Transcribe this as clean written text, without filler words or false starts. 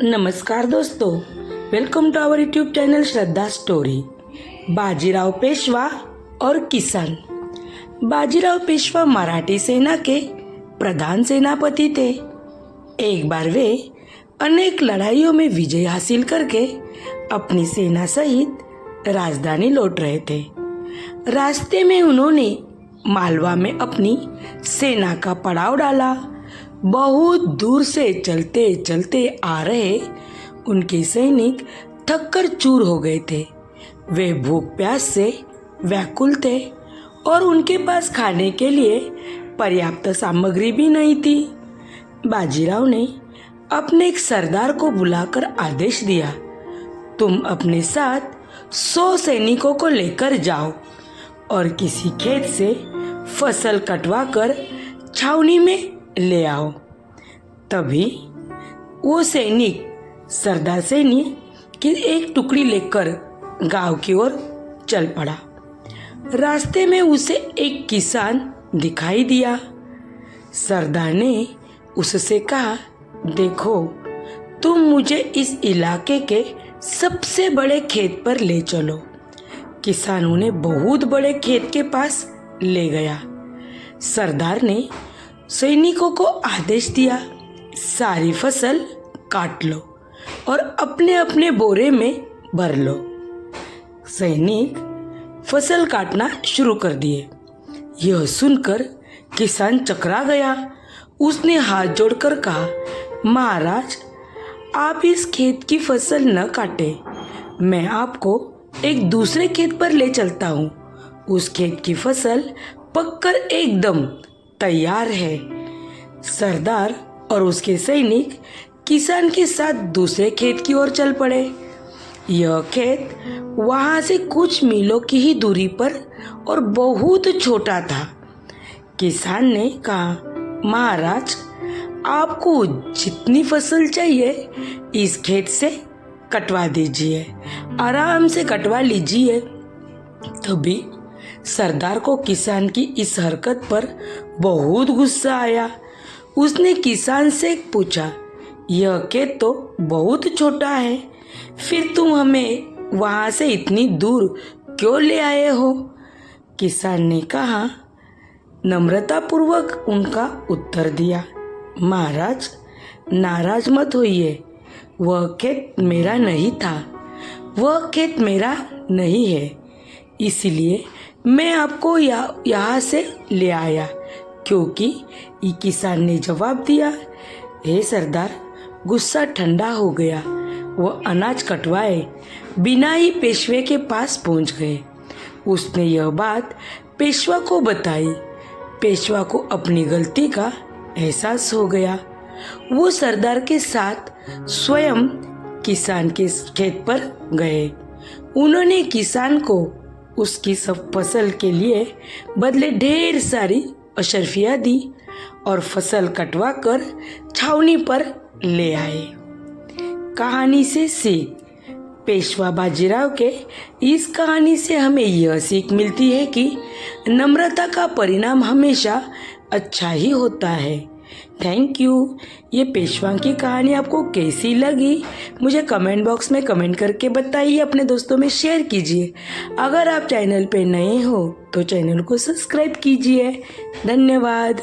नमस्कार दोस्तों, welcome to our YouTube channel Shraddha story. Bajirao Peshwa और किसान। बाजीराव पेशवा मराठी सेना के प्रधान सेनापति थे। एक बार वे अनेक लड़ाइयों में विजय हासिल करके अपनी सेना सहित राजधानी लौट रहे थे। रास्ते में उन्होंने मालवा में अपनी सेना का पड़ाव डाला। बहुत दूर से चलते चलते आ रहे उनके सैनिक थककर चूर हो गए थे। वे भूख प्यास से व्याकुल थे और उनके पास खाने के लिए पर्याप्त सामग्री भी नहीं थी। बाजीराव ने अपने एक सरदार को बुलाकर आदेश दिया, तुम अपने साथ 100 सैनिकों को लेकर जाओ और किसी खेत से फसल कटवा कर छावनी में ले आओ। तभी वो सैनिक सरदार सैनिक की एक टुकड़ी लेकर गांव की ओर चल पड़ा। रास्ते में उसे एक किसान दिखाई दिया। सरदार ने उससे कहा, देखो, तुम मुझे इस इलाके के सबसे बड़े खेत पर ले चलो। किसान उन्हें बहुत बड़े खेत के पास ले गया। सरदार ने सैनिकों को आदेश दिया, सारी फसल काट लो और अपने अपने बोरे में भर लो। सैनिक फसल काटना शुरू कर दिए। यह सुनकर किसान चकरा गया। उसने हाथ जोड़कर कहा, महाराज, आप इस खेत की फसल न काटे, मैं आपको एक दूसरे खेत पर ले चलता हूँ। उस खेत की फसल पककर एकदम तैयार है। सरदार और उसके सैनिक किसान के साथ दूसरे खेत की ओर चल पड़े। यह खेत वहां से कुछ मीलों की ही दूरी पर और बहुत छोटा था। किसान ने कहा, महाराज, आपको जितनी फसल चाहिए इस खेत से कटवा दीजिए, आराम से कटवा लीजिए। तभी सरदार को किसान की इस हरकत पर बहुत गुस्सा आया। उसने किसान से पूछा, यह खेत तो बहुत छोटा है, फिर तुम हमें वहां से इतनी दूर क्यों ले आए हो? किसान ने कहा, नम्रतापूर्वक उनका उत्तर दिया, महाराज, नाराज मत होइए, वह खेत मेरा नहीं था, वह खेत मेरा नहीं है, इसलिए मैं आपको यहाँ से ले आया। क्योंकि किसान ने जवाब दिया, हे सरदार, गुस्सा ठंडा हो गया। वो अनाज कटवाए बिना ही पेशवे के पास पहुंच गए। उसने यह बात पेशवा को बताई। पेशवा को अपनी गलती का एहसास हो गया। वो सरदार के साथ स्वयं किसान के खेत पर गए। उन्होंने किसान को उसकी सब फसल के लिए बदले ढेर सारी अशर्फियाँ दी और फसल कटवा कर छावनी पर ले आए। कहानी से सीख। पेशवा बाजीराव के इस कहानी से हमें यह सीख मिलती है कि नम्रता का परिणाम हमेशा अच्छा ही होता है। Thank you. ये पेशवा की कहानी आपको कैसी लगी मुझे कमेंट बॉक्स में कमेंट करके बताइए, अपने दोस्तों में शेयर कीजिए। अगर आप चैनल पे नए हो तो चैनल को सब्सक्राइब कीजिए। धन्यवाद।